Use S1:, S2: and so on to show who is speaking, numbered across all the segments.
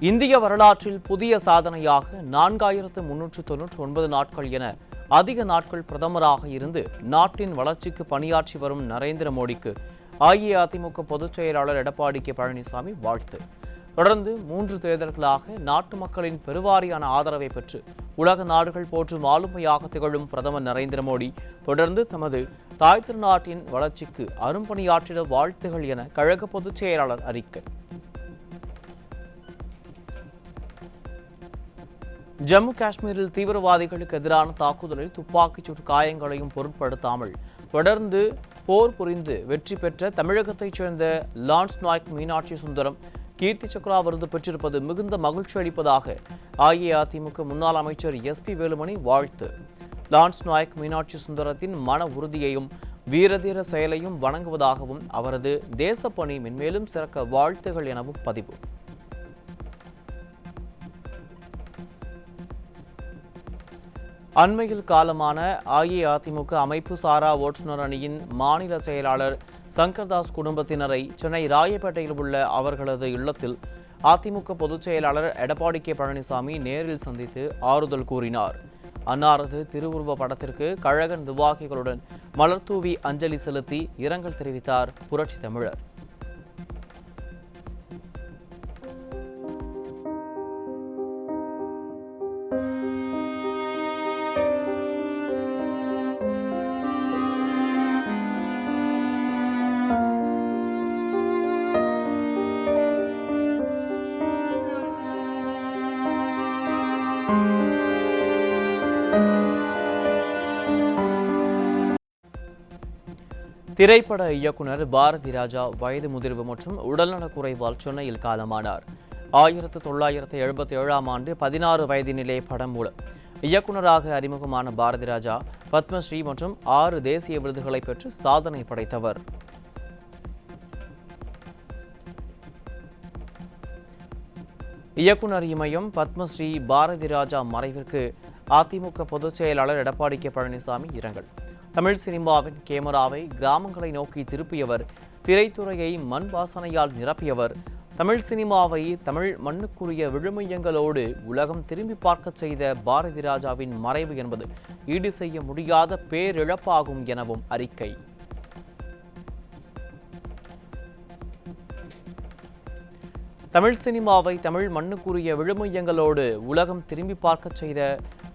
S1: இந்திய வரலாற்றில் புதிய சாதனையாக 4399 நாட்கள் என அதிக நாட்கள் பிரதமராக இருந்து நாட்டின் வளர்ச்சிக்கு பணியாற்றி வரும் நரேந்திர மோடிக்கு அஇஅதிமுக பொதுச் செயலாளர் எடப்பாடி கே பழனிசாமி வாழ்த்து. தொடர்ந்து 3 தேர்தல்களாக நாட்டு மக்களின் பெருவாரியான ஆதரவை பெற்று உலக நாடுகள் போற்றும் ஆளுமையாக திகழும் பிரதமர் நரேந்திர மோடி தொடர்ந்து தமது தாய் திருநாட்டின் வளர்ச்சிக்கு அரும்பணியாற்றிட வாழ்த்துகள் என கழக பொதுச் செயலாளர் அறிக்கை. ஜம்மு காஷ்மீரில் தீவிரவாதிகளுக்கு எதிரான தாக்குதலில் துப்பாக்கிச்சூடு காயங்களையும் பொருட்படுத்தாமல் தொடர்ந்து போர் புரிந்து வெற்றி பெற்ற தமிழகத்தைச் சேர்ந்த லான்ஸ் நாயக் மீனாட்சி சுந்தரம் கீர்த்தி சக்ரா விருது பெற்றிருப்பது மிகுந்த மகிழ்ச்சி அளிப்பதாக அஇஅதிமுக முன்னாள் அமைச்சர் எஸ்.பி. வேலுமணி வாழ்த்து. லான்ஸ் நாயக் மீனாட்சி சுந்தரத்தின் மன உறுதியையும் வீரதீர செயலையும் வணங்குவதாகவும் அவரது தேசப்பணி மென்மேலும் சிறக்க வாழ்த்துகள் எனவும் பதிவு. அண்மையில் காலமான அஇஅதிமுக அமைப்பு சாரா ஓட்டுநர் அணியின் மாநில செயலாளர் சங்கர்தாஸ் குடும்பத்தினரை சென்னை ராயப்பேட்டையில் உள்ள அவர்களது இல்லத்தில் அதிமுக பொதுச் செயலாளர் எடப்பாடி கே பழனிசாமி நேரில் சந்தித்து ஆறுதல் கூறினார். அன்னாரது திருவுருவ படத்திற்கு கழக நிர்வாகிகளுடன் மலர்தூவி அஞ்சலி செலுத்தி இரங்கல் தெரிவித்தார் புரட்சி தமிழர். திரைப்பட இயக்குனர் பாரதி ராஜா வயது முதிர்வு மற்றும் உடல்நலக் குறைவால் சென்னையில் காலமானார். 1977ஆம் ஆண்டு 16 வயதினிலே படம் மூலம் இயக்குநராக அறிமுகமான பாரதி ராஜா பத்மஸ்ரீ மற்றும் 6 தேசிய விருதுகளை பெற்று சாதனை படைத்தவர். இயக்குனர் இமயம் பத்மஸ்ரீ பாரதி ராஜா மறைவிற்கு அதிமுக பொதுச் செயலாளர் எடப்பாடி கே பழனிசாமி இரங்கல். தமிழ் சினிமாவின் கேமராவை கிராமங்களை நோக்கி திருப்பியவர், திரைத்துறையை மண் வாசனையால் நிரப்பியவர், தமிழ் சினிமாவை தமிழ் மண்ணுக்குரிய விழுமியங்களோடு உலகம் திரும்பி பார்க்க செய்த பாரதி ராஜாவின் மறைவு என்பது ஈடு செய்ய முடியாத பேரிழப்பாகும் எனவும் அறிக்கை. தமிழ் சினிமாவை தமிழ் மண்ணுக்குரிய விழுமியங்களோடு உலகம் திரும்பி பார்க்க செய்த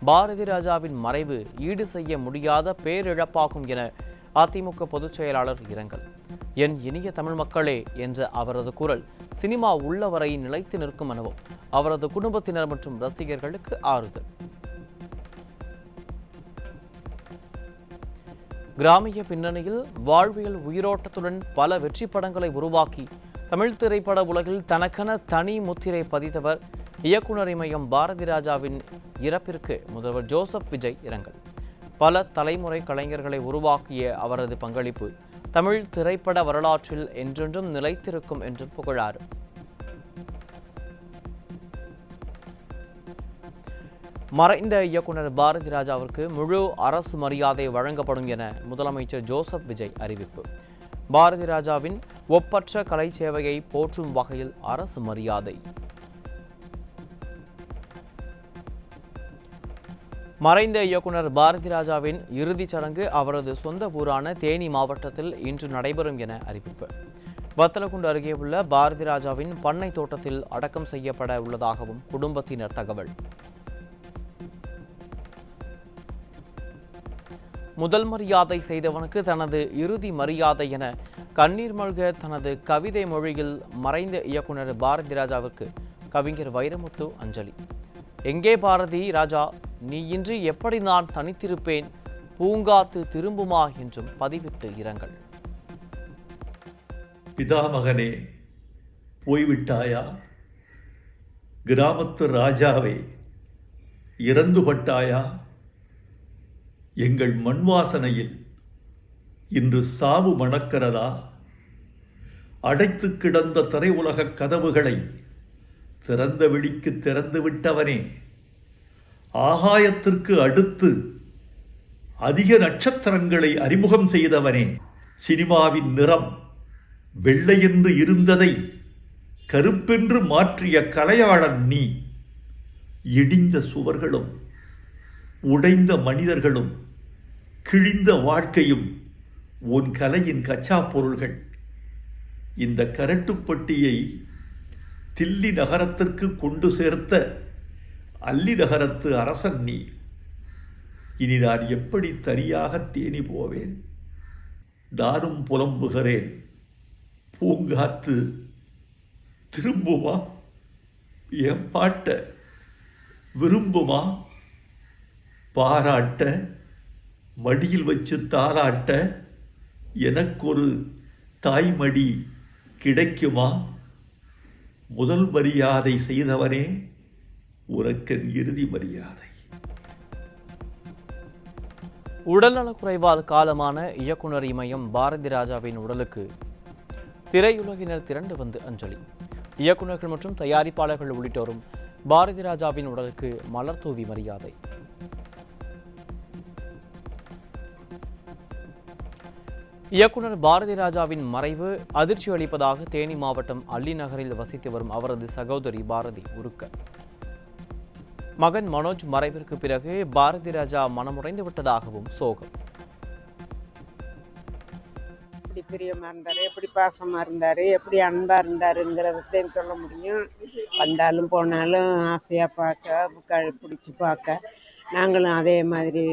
S1: பாரதி ராஜாவின் மறைவு ஈடு செய்ய முடியாத பேரிழப்பாகும் என அதிமுக பொதுச் செயலாளர் இரங்கல். என் இனிய தமிழ் மக்களே என்ற அவரது குரல் சினிமா உள்ளவரை நிலைத்து நிற்கும் எனவும் அவரது குடும்பத்தினர் மற்றும் ரசிகர்களுக்கு ஆறுதல். கிராமிய பின்னணியில் வாழ்வியல் உயிரோட்டத்துடன் பல வெற்றி படங்களை உருவாக்கி தமிழ் திரைப்பட உலகில் தனக்கென தனி முத்திரை பதித்தவர் இயக்குனர் இமயம் பாரதி ராஜாவின் இறப்பிற்கு முதல்வர் ஜோசப் விஜய் இரங்கல். பல தலைமுறை கலைஞர்களை உருவாக்கிய அவரது பங்களிப்பு தமிழ் திரைப்பட வரலாற்றில் என்றென்றும் நிலைத்திருக்கும் என்றும் புகழார். மறைந்த இயக்குனர் பாரதி ராஜாவிற்கு முழு அரசு மரியாதை வழங்கப்படும் என முதலமைச்சர் ஜோசப் விஜய் அறிவிப்பு. பாரதி ராஜாவின் ஒப்பற்ற கலை சேவையை போற்றும் வகையில் அரசு மரியாதை. மறைந்த இயக்குனர் பாரதி ராஜாவின் இறுதிச் சடங்கு அவரது சொந்த ஊரான தேனி மாவட்டத்தில் இன்று நடைபெறும் என அறிவிப்பு. வத்தலக்குண்டு அருகே உள்ள பாரதி ராஜாவின் பண்ணை தோட்டத்தில் அடக்கம் செய்யப்பட உள்ளதாகவும் குடும்பத்தினர் தகவல். முதல் மரியாதை செய்தவனுக்கு தனது இறுதி மரியாதை என கண்ணீர் மல்க தனது கவிதை மொழியில் மறைந்த இயக்குனர் பாரதி ராஜாவிற்கு கவிஞர் வைரமுத்து அஞ்சலி. எங்கே பாரதி ராஜா, நீ இன்றி எப்படி நான் தனித்திருப்பேன், பூங்காத்து திரும்புமா என்றும் பதிவிட்டு இரங்கல்.
S2: பிதாமகனே, போய்விட்டாயா? கிராமத்து ராஜாவே, இறந்துபட்டாயா? எங்கள் மண்வாசனையில் இன்று சாவு மணக்கிறதா? அடைத்து கிடந்த திரையுலக கதவுகளை திறந்த விழிக்கு திறந்து விட்டவனே, ஆகாயத்திற்கு அடுத்து அதிக நட்சத்திரங்களை அறிமுகம் செய்தவனே, சினிமாவின் நிறம் வெள்ளை என்று இருந்ததை கருப்பென்று மாற்றிய கலையாளன் நீ. இடிந்த சுவர்களும் உடைந்த மனிதர்களும் கிழிந்த வாழ்க்கையும் உன் கலையின் கச்சா பொருள்கள். இந்த கரட்டுப்பட்டியை தில்லி நகரத்திற்கு கொண்டு சேர்த்த அல்லி நகரத்து அரசன் நீ. இனி நான் எப்படி தனியாக தேனி போவேன்? நானும் புலம்புகிறேன். பூங்காத்து திரும்புமா? என் பாட்ட விரும்புமா? பாராட்ட, மடியில் வச்சு தாளாட்ட எனக்கொரு தாய்மடி கிடைக்குமா? முதல் மரியாதை செய்தவனே, உனக்கென் இறுதி மரியாதை.
S1: உடல்நலக்குறைவால் காலமான இயக்குனர் இமயம் பாரதி ராஜாவின் உடலுக்கு திரையுலகினர் திரண்டு வந்து அஞ்சலி. இயக்குநர்கள் மற்றும் தயாரிப்பாளர்கள் உள்ளிட்டோரும் பாரதி ராஜாவின் உடலுக்கு மலர் தூவி மரியாதை. இயக்குனர் பாரதி ராஜாவின் மறைவு அதிர்ச்சி அளிப்பதாக தேனி மாவட்டம் அல்லி நகரில் வசித்து வரும் அவரது சகோதரி பாரதி உருக்க. மகன் மனோஜ் மறைவிற்கு பிறகு பாரதி ராஜா மனமுடைந்து விட்டதாகவும் சோகம்.
S3: எப்படி பிரியமா இருந்தாரு, எப்படி பாசமா இருந்தாரு, எப்படி அன்பா இருந்தாருங்கிறதையும் சொல்ல முடியும். வந்தாலும் போனாலும் ஆசையா பாசா பிடிச்சி பார்க்க நாங்களும் அதே மாதிரி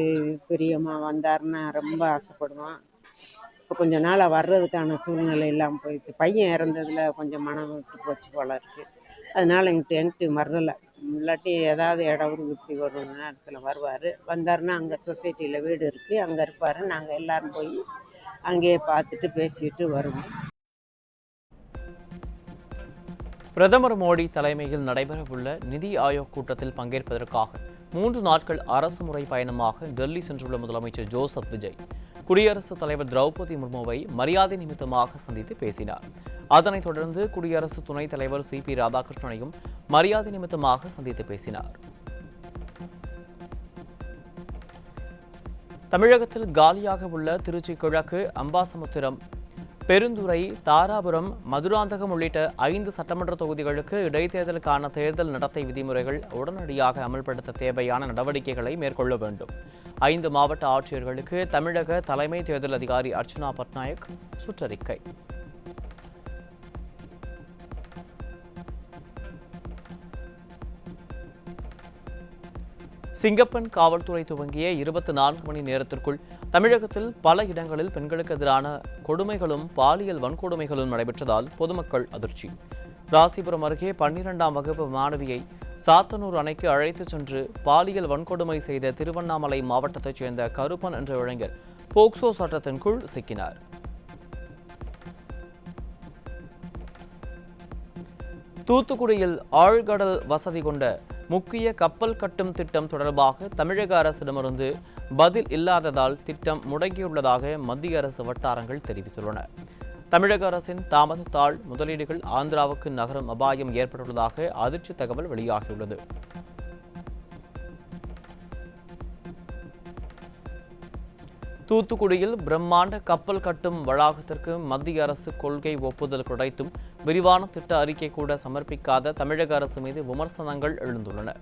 S3: பிரியமா வந்தாருன்னா ரொம்ப ஆசைப்படுவோம். இப்போ கொஞ்ச நாளாக வர்றதுக்கான சூழ்நிலை இல்லாமல் போயிடுச்சு. பையன் இறந்ததில் கொஞ்சம் மனம் விட்டு போச்சு போல இருக்குது. அதனால் எங்கிட்ட வரல. இல்லாட்டி ஏதாவது இடவுறு இப்படி ஒரு நேரத்தில் வருவார். வந்தாருன்னா அங்கே சொசைட்டியில் வீடு இருக்குது, அங்கே இருப்பார். நாங்கள் எல்லோரும் போய் அங்கேயே பார்த்துட்டு பேசிட்டு வருவோம்.
S1: பிரதமர் மோடி தலைமையில் நடைபெறவுள்ள நிதி ஆயோக் கூட்டத்தில் பங்கேற்பதற்காக 3 நாட்கள் அரசுமுறை பயணமாக டெல்லி சென்றுள்ள முதலமைச்சர் ஜோசப் விஜய் குடியரசுத் தலைவர் திரௌபதி முர்முவை மரியாதை நிமித்தமாக சந்தித்து பேசினார். அதனைத் தொடர்ந்து குடியரசு துணைத் தலைவர் CP ராதாகிருஷ்ணனையும் மரியாதை நிமித்தமாக சந்தித்து பேசினார். தமிழகத்தில் காலியாக உள்ள திருச்சி கிழக்கு, அம்பாசமுத்திரம், பெருந்துறை, தாராபுரம், மதுராந்தகம் உள்ளிட்ட 5 சட்டமன்ற தொகுதிகளுக்கு இடைத்தேர்தலுக்கான தேர்தல் நடத்தை விதிமுறைகள் உடனடியாக அமல்படுத்த தேவையான நடவடிக்கைகளை மேற்கொள்ள வேண்டும். 5 மாவட்ட ஆட்சியர்களுக்கு தமிழக தலைமை தேர்தல் அதிகாரி அர்ச்சனா பட்நாயக் சுற்றறிக்கை. சிங்கப்பன் காவல்துறை துவங்கிய 24 மணி நேரத்திற்குள் தமிழகத்தில் பல இடங்களில் பெண்களுக்கு எதிரான கொடுமைகளும் பாலியல் வன்கொடுமைகளும் நடைபெற்றதால் பொதுமக்கள் அதிர்ச்சி. ராசிபுரம் அருகே 12ஆம் வகுப்பு மாணவியை சாத்தனூர் அணைக்கு அழைத்துச் சென்று பாலியல் வன்கொடுமை செய்த திருவண்ணாமலை மாவட்டத்தைச் சேர்ந்த கருப்பன் என்ற இளைஞர் போக்சோ சட்டத்தின் கீழ் சிக்கினார். தூத்துக்குடியில் ஆழ்கடல் வசதி கொண்ட முக்கிய கப்பல் கட்டும் திட்டம் தொடர்பாக தமிழக அரசிடமிருந்து பதில் இல்லாததால் திட்டம் முடங்கியுள்ளதாக மத்திய அரசு வட்டாரங்கள் தெரிவித்துள்ளன. தமிழக அரசின் தாமதத்தால் முதலீடுகள் ஆந்திராவுக்கு நகரும் அபாயம் ஏற்பட்டுள்ளதாக அதிர்ச்சி தகவல் வெளியாகியுள்ளது. தூத்துக்குடியில் பிரம்மாண்ட கப்பல் கட்டும் வளாகத்திற்கு மத்திய அரசு கொள்கை ஒப்புதல் கிடைத்தும் விரிவான திட்ட அறிக்கை கூட சமர்ப்பிக்காத தமிழக அரசு மீது விமர்சனங்கள் எழுந்துள்ளன.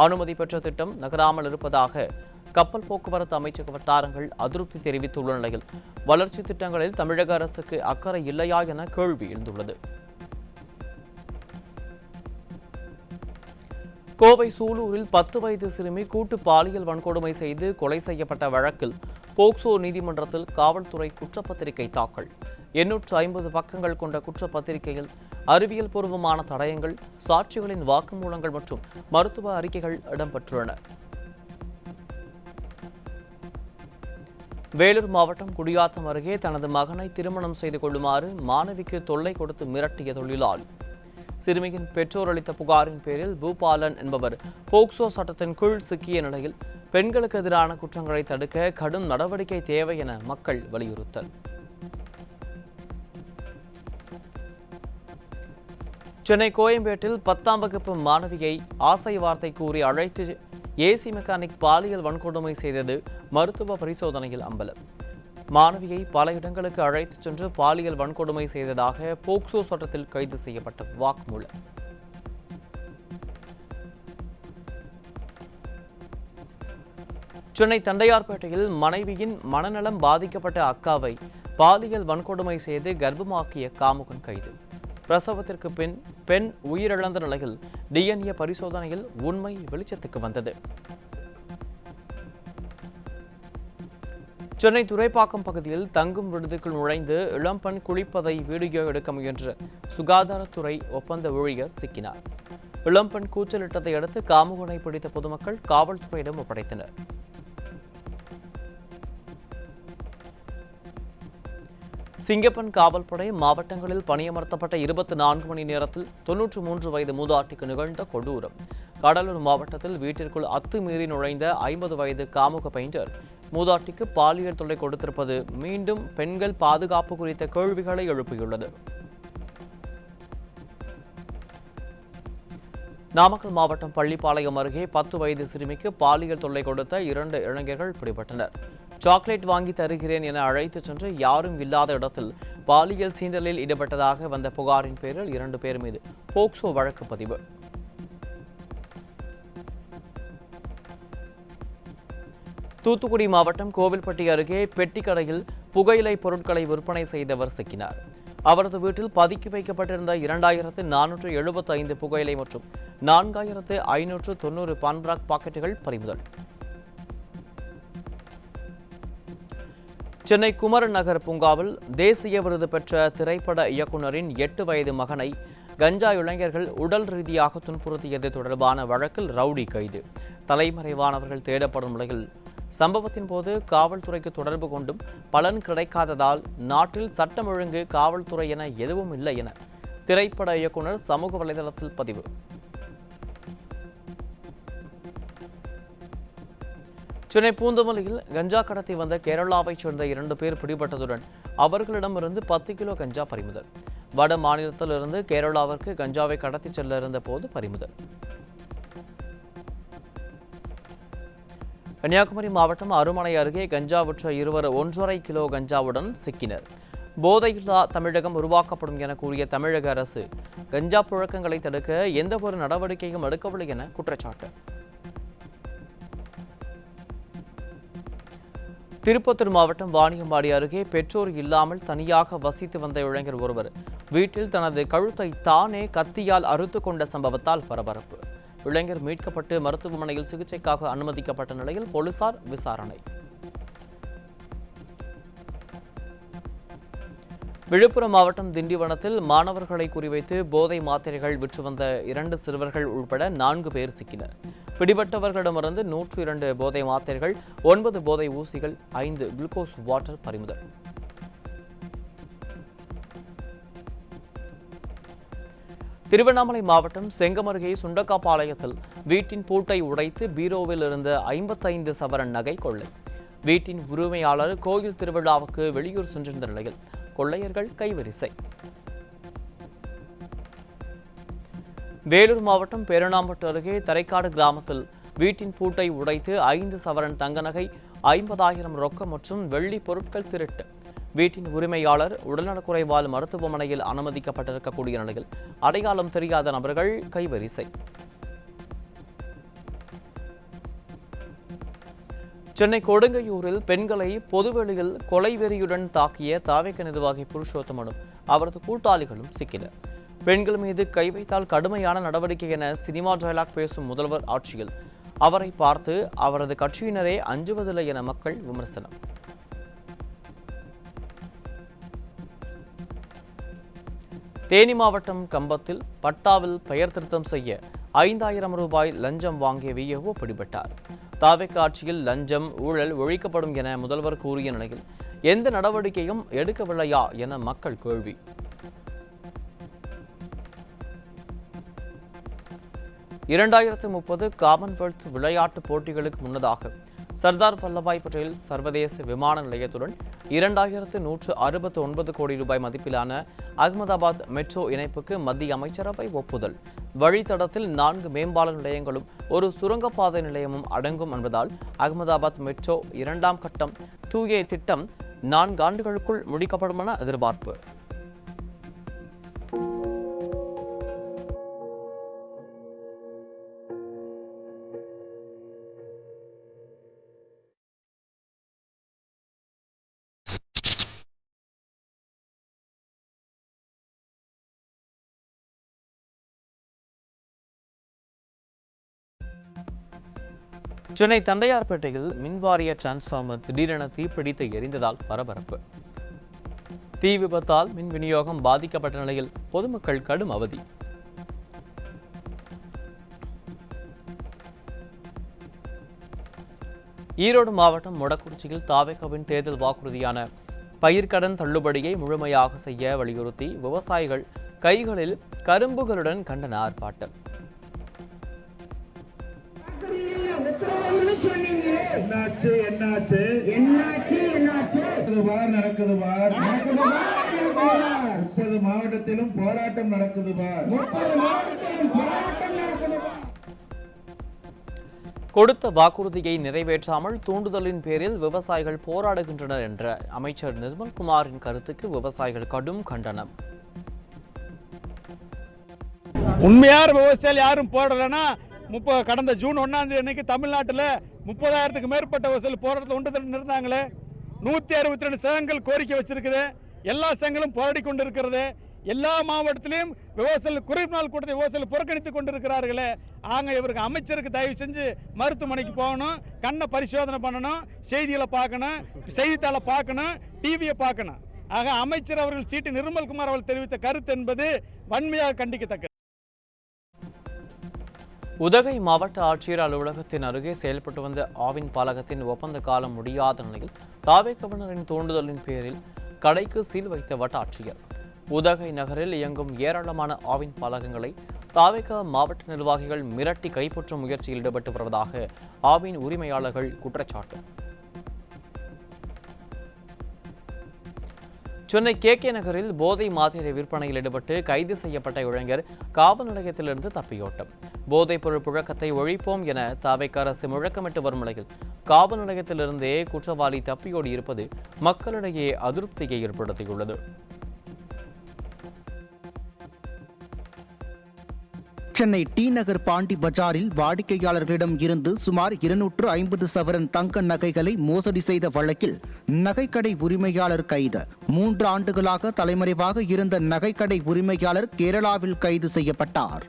S1: அனுமதி பெற்ற திட்டம் நகராமல் இருப்பதாக கப்பல் போக்குவரத்து அமைச்சக வட்டாரங்கள் அதிருப்தி தெரிவித்துள்ள நிலையில் வளர்ச்சி திட்டங்களில் தமிழக அரசுக்கு அக்கறை இல்லையா என கேள்வி எழுந்துள்ளது. கோவை சூலூரில் 10 வயது சிறுமி கூட்டு பாலியல் வன்கொடுமை செய்து கொலை செய்யப்பட்ட வழக்கில் போக்சோ நீதிமன்றத்தில் காவல்துறை குற்றப்பத்திரிகை தாக்கல். 850 பக்கங்கள் கொண்ட குற்றப்பத்திரிகையில் அறிவியல் பூர்வமான தடயங்கள், சாட்சிகளின் வாக்குமூலங்கள் மற்றும் மருத்துவ அறிக்கைகள் இடம்பெற்றுள்ளன. வேலூர் மாவட்டம் குடியாத்தம் அருகே தனது மகனை திருமணம் செய்து கொள்ளுமாறு மாணவிக்கு தொல்லை கொடுத்து மிரட்டிய தொழிலாளி. சிறுமியின் பெற்றோர் அளித்த புகாரின் பேரில் பூபாலன் என்பவர் போக்சோ சட்டத்தின் கீழ் சிக்கிய நிலையில் பெண்களுக்கு எதிரான குற்றங்களை தடுக்க கடும் நடவடிக்கை தேவை என மக்கள் வலியுறுத்தல். சென்னை கோயம்பேட்டில் 10ஆம் வகுப்பு மாணவியை ஆசை வார்த்தை கூறி அழைத்து ஏசி மெக்கானிக் பாலியல் வன்கொடுமை செய்தது மருத்துவ பரிசோதனையில் அம்பலம். மாணவியை பல இடங்களுக்கு அழைத்துச் சென்று பாலியல் வன்கொடுமை செய்ததாக போக்சோ சட்டத்தில் கைது செய்யப்பட்ட வாக்குமூலம். சென்னை தண்டையார்பேட்டையில் மனைவியின் மனநலம் பாதிக்கப்பட்ட அக்காவை பாலியல் வன்கொடுமை செய்து கர்ப்பமாக்கிய காமுகன் கைது. பிரசவத்திற்கு பின் பெண் உயிரிழந்த நிலையில் டிஎன்ஏ பரிசோதனையில் உண்மை வெளிச்சத்துக்கு வந்தது. சென்னை துரைப்பாக்கம் பகுதியில் தங்கும் விடுதிக்குள் நுழைந்து இளம்பெண் குளிப்பதை வீடியோ எடுக்க முயன்ற சுகாதாரத்துறை ஒப்பந்த ஊழியர் சிக்கினார். இளம்பெண் கூச்சலிட்டதை அடுத்து காமுகனை பிடித்த பொதுமக்கள் காவல்துறையிடம் ஒப்படைத்தனர். சிங்கப்பன் காவல்படை மாவட்டங்களில் பணியமர்த்தப்பட்ட 24 மணி நேரத்தில் 93 வயது மூதாட்டிக்கு நிகழ்ந்த கொடூரம். கடலூர் மாவட்டத்தில் வீட்டிற்குள் அத்துமீறி நுழைந்த 50 வயது காமுக பெயிண்டர் மூதாட்டிக்கு பாலியல் தொல்லை கொடுத்திருப்பது மீண்டும் பெண்கள் பாதுகாப்பு குறித்த கேள்விகளை எழுப்பியுள்ளது. நாமக்கல் மாவட்டம் பள்ளிப்பாளையம் அருகே 10 வயது சிறுமிக்கு பாலியல் தொல்லை கொடுத்த 2 இளைஞர்கள் பிடிபட்டனர். சாக்லேட் வாங்கி தருகிறேன் என அழைத்துச் சென்று யாரும் இல்லாத இடத்தில் பாலியல் சீண்டலில் ஈடுபட்டதாக வந்த புகாரின் பேரில் 2 பேர் மீது போக்சோ வழக்கு பதிவு. தூத்துக்குடி மாவட்டம் கோவில்பட்டி அருகே பெட்டிக்கடையில் புகையிலை பொருட்களை விற்பனை செய்தவர் சிக்கினார். அவரது வீட்டில் பதுக்கி வைக்கப்பட்டிருந்த 2475 புகையிலை மற்றும் 4590 பான்பிராக் பாக்கெட்டுகள் பறிமுதல். சென்னை குமரன் நகர் பூங்காவில் தேசிய விருது பெற்ற திரைப்பட இயக்குநரின் 8 வயது மகனை கஞ்சா இளைஞர்கள் உடல் ரீதியாக துன்புறுத்தியது தொடர்பான வழக்கில் ரவுடி கைது. தலைமறைவானவர்கள் தேடப்படும் நிலையில் சம்பவத்தின் போது காவல்துறைக்கு தொடர்பு கொண்டும் பலன் கிடைக்காததால் நாட்டில் சட்டம் ஒழுங்கு காவல்துறை என எதுவும் இல்லை என திரைப்பட இயக்குநர் சமூக வலைதளத்தில் பதிவு. சென்னை பூந்தமல்லியில் கஞ்சா கடத்தி வந்த கேரளாவைச் சேர்ந்த 2 பேர் பிடிபட்டதுடன் அவர்களிடமிருந்து 10 கிலோ கஞ்சா பறிமுதல். வட மாநிலத்திலிருந்து கேரளாவிற்கு கஞ்சாவை கடத்திச் செல்ல இருந்த போது பறிமுதல். கன்னியாகுமரி மாவட்டம் அருமனை அருகே கஞ்சா விற்ற இருவர் 1.5 கிலோ கஞ்சாவுடன் சிக்கினர். போதையில்லா தமிழகம் உருவாக்கப்படும் என கூறிய தமிழக அரசு கஞ்சா புழக்கங்களை தடுக்க எந்தவொரு நடவடிக்கையும் எடுக்கவில்லை என குற்றச்சாட்டு. திருப்பத்தூர் மாவட்டம் வாணியம்பாடி அருகே பெற்றோர் இல்லாமல் தனியாக வசித்து வந்த இளைஞர் ஒருவர் வீட்டில் தனது கழுத்தை தானே கத்தியால் அறுத்து கொண்ட சம்பவத்தால் பரபரப்பு. இளைஞர் மீட்கப்பட்டு மருத்துவமனையில் சிகிச்சைக்காக அனுமதிக்கப்பட்ட நிலையில் போலீசார் விசாரணை. விழுப்புரம் மாவட்டம் திண்டிவனத்தில் மாணவர்களை குறிவைத்து போதை மாத்திரைகள் விற்று வந்த 2 சிறுவர்கள் உள்பட 4 பேர் சிக்கினர். பிடிபட்டவர்களிடமிருந்து 102 போதை மாத்திரைகள், 9 போதை ஊசிகள், 5 குளுக்கோஸ் வாட்டர் பறிமுதல். திருவண்ணாமலை மாவட்டம் செங்கம் அருகே சுண்டக்காபாளையத்தில் வீட்டின் பூட்டை உடைத்து பீரோவில் இருந்த 55 சவரன் நகை கொள்ளை. வீட்டின் உரிமையாளர் கோயில் திருவிழாவுக்கு வெளியூர் சென்றிருந்த நிலையில் கொள்ளையர்கள் கைவரிசை. வேலூர் மாவட்டம் பேரணாம்பட்டு அருகே தரைக்காடு கிராமத்தில் வீட்டின் பூட்டை உடைத்து 5 சவரன் தங்க நகை, 50,000 ரொக்கம் மற்றும் வெள்ளி பொருட்கள் திருட்டு. வீட்டின் உரிமையாளர் உடல்நலக்குறைவால் மருத்துவமனையில் அனுமதிக்கப்பட்டிருக்கக்கூடிய நிலையில் அடையாளம் தெரியாத நபர்கள் கைவரிசை. சென்னை கொடுங்கையூரில் பெண்களை பொதுவெளியில் கொலைவெறியுடன் தாக்கிய தாவேக நிர்வாகி புருஷோத்தமனும் அவரது கூட்டாளிகளும் சிக்கினர். பெண்கள் மீது கை வைத்தால் கடுமையான நடவடிக்கை என சினிமா டயலாக் பேசும் முதல்வர் ஆட்சியில் அவரை பார்த்து அவரது கட்சியினரே அஞ்சுவதில்லை என மக்கள் விமர்சனம். தேனி மாவட்டம் கம்பத்தில் பட்டாவில் பெயர் திருத்தம் செய்ய 5,000 ரூபாய் லஞ்சம் வாங்கிய விஏஓ பிடிபட்டார். தாவேக ஆட்சியில் லஞ்சம் ஊழல் ஒழிக்கப்படும் என முதல்வர் கூறிய நிலையில் எந்த நடவடிக்கையும் எடுக்கவில்லையா என மக்கள் கேள்வி. (2030) காமன்வெல்த் விளையாட்டுப் போட்டிகளுக்கு முன்னதாக சர்தார் வல்லபாய் பட்டேல் சர்வதேச விமான நிலையத்துடன் 2,169 கோடி ரூபாய் மதிப்பிலான அகமதாபாத் மெட்ரோ இணைப்புக்கு மத்திய அமைச்சரவை ஒப்புதல். வழித்தடத்தில் 4 மேம்பால நிலையங்களும் ஒரு சுரங்கப்பாதை நிலையமும் அடங்கும் என்பதால் அகமதாபாத் மெட்ரோ 2ஆம் கட்டம் 2A திட்டம் 4 ஆண்டுகளுக்குள் முடிக்கப்படும் என எதிர்பார்ப்பு. சென்னை தண்டையார்பேட்டையில் மின்வாரிய டிரான்ஸ்பார்மர் திடீரென தீப்பிடித்து எரிந்ததால் பரபரப்பு. தீ விபத்தால் மின் விநியோகம் பாதிக்கப்பட்ட நிலையில் பொதுமக்கள் கடும் அவதி. ஈரோடு மாவட்டம் மொடக்குறிச்சியில் தாவேகாவின் தேர்தல் வாக்குறுதியான பயிர்க்கடன் தள்ளுபடியை முழுமையாக செய்ய வலியுறுத்தி விவசாயிகள் கைகளில் கரும்புகளுடன் கண்டன ஆர்ப்பாட்டம்.
S4: என்னாச்சு என்னாச்சு என்னாச்சு என்னாச்சு நடக்குது பார் 30 மாவட்டத்திலும் போராட்டம் நடக்குது பார்.
S1: கொடுத்த வாக்குறுதியை நிறைவேற்றாமல் தூண்டுதலின் பேரில் விவசாயிகள் போராடுகின்றனர் என்ற அமைச்சர் நிர்மல்குமாரின் கருத்துக்கு விவசாயிகள் கடும் கண்டனம்.
S5: உண்மையான விவசாயிகள் யாரும் போடலைன்னா கடந்த ஜூன் 1ஆம் தேதி அன்னைக்கு தமிழ்நாட்டில் 30,000க்கு மேற்பட்ட விவசாயிகள் போராட்டத்தில் ஒன்று இருந்தாங்களே. 162 சங்கங்கள் கோரிக்கை வச்சிருக்குது. எல்லா சங்கங்களும் போராடி கொண்டு இருக்கிறது. எல்லா மாவட்டத்திலையும் விவசாயிகள் குறைப்பு நாள் கூட்டத்தை விவசாயிகள் புறக்கணித்துக் கொண்டிருக்கிறார்களே. இவருக்கு அமைச்சருக்கு தயவு செஞ்சு மருத்துவமனைக்கு போகணும், கண்ணை பரிசோதனை பண்ணணும், செய்திகளை பார்க்கணும், செய்தித்தாளை பார்க்கணும், டிவியை பார்க்கணும். அமைச்சர் அவர்கள் சீட்டு நிர்மல்குமார் அவர்கள் தெரிவித்த கருத்து என்பது வன்மையாக கண்டிக்கத்தக்கது.
S1: உதகை மாவட்ட ஆட்சியர் அலுவலகத்தின் அருகே செயல்பட்டு வந்த ஆவின் பாலகத்தின் ஒப்பந்த காலம் முடியாத நிலையில் தாவேகவினரின் தூண்டுதலின் பேரில் கடைக்கு சீல் வைத்த வட்டாட்சியர். உதகை நகரில் இயங்கும் ஏராளமான ஆவின் பாலகங்களை தாவேக மாவட்ட நிர்வாகிகள் மிரட்டி கைப்பற்றும் முயற்சியில் ஈடுபட்டு வருவதாக ஆவின் உரிமையாளர்கள் குற்றச்சாட்டு. சென்னை கே நகரில் போதை மாத்திரை விற்பனையில் ஈடுபட்டு கைது செய்யப்பட்ட இளைஞர் காவல் நிலையத்திலிருந்து தப்பியோட்டம். போதைப் பொருள் புழக்கத்தை ஒழிப்போம் என தாவேக அரசு முழக்கமிட்டு வரும் நிலையில் காவல் நிலையத்திலிருந்தே குற்றவாளி தப்பியோடி இருப்பது மக்களிடையே அதிருப்தியை ஏற்படுத்தியுள்ளது.
S6: சென்னை டி நகர் பாண்டி பஜாரில் வாடிக்கையாளர்களிடம் இருந்து சுமார் 250 சவரன் தங்க நகைகளை மோசடி செய்த வழக்கில் நகைக்கடை உரிமையாளர் கைது. 3 ஆண்டுகளாக தலைமறைவாக இருந்த நகைக்கடை உரிமையாளர் கேரளாவில் கைது செய்யப்பட்டார்.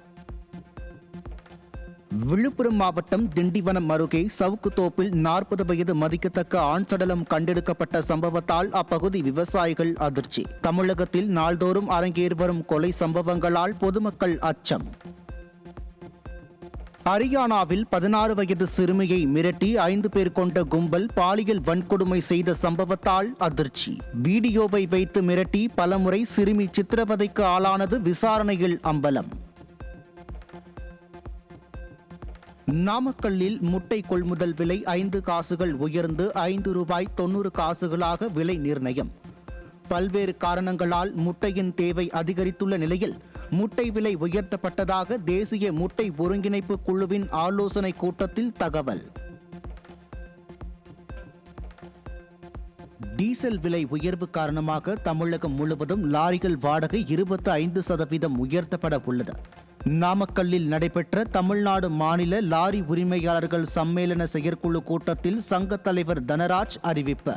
S6: விழுப்புரம் மாவட்டம் திண்டிவனம் அருகே சவுக்குத்தோப்பில் 40 வயது மதிக்கத்தக்க ஆண் சடலம் கண்டெடுக்கப்பட்ட சம்பவத்தால் அப்பகுதி விவசாயிகள் அதிர்ச்சி. தமிழகத்தில் நாள்தோறும் அரங்கேறி வரும் கொலை சம்பவங்களால் பொதுமக்கள் அச்சம். ஹரியானாவில் 16 வயது சிறுமியை மிரட்டி 5 பேர் கொண்ட கும்பல் பாலியல் வன்கொடுமை செய்த சம்பவத்தால் அதிர்ச்சி. வீடியோவை வைத்து மிரட்டி பலமுறை சிறுமி சித்திரவதைக்கு ஆளானது விசாரணையில் அம்பலம். நாமக்கல்லில் முட்டை கொள்முதல் விலை 5 காசுகள் உயர்ந்து ₹5.90 விலை நிர்ணயம். பல்வேறு காரணங்களால் முட்டையின் தேவை அதிகரித்துள்ள நிலையில் முட்டை விலை உயர்த்தப்பட்டதாக தேசிய முட்டை ஒருங்கிணைப்பு குழுவின் ஆலோசனை கூட்டத்தில் தகவல். டீசல் விலை உயர்வு காரணமாக தமிழகம் முழுவதும் லாரிகள் வாடகை 25% உயர்த்தப்பட உள்ளது. நாமக்கல்லில் நடைபெற்ற தமிழ்நாடு மாநில லாரி உரிமையாளர்கள் சம்மேளன செயற்குழு கூட்டத்தில் சங்க தலைவர் தனராஜ் அறிவிப்பு.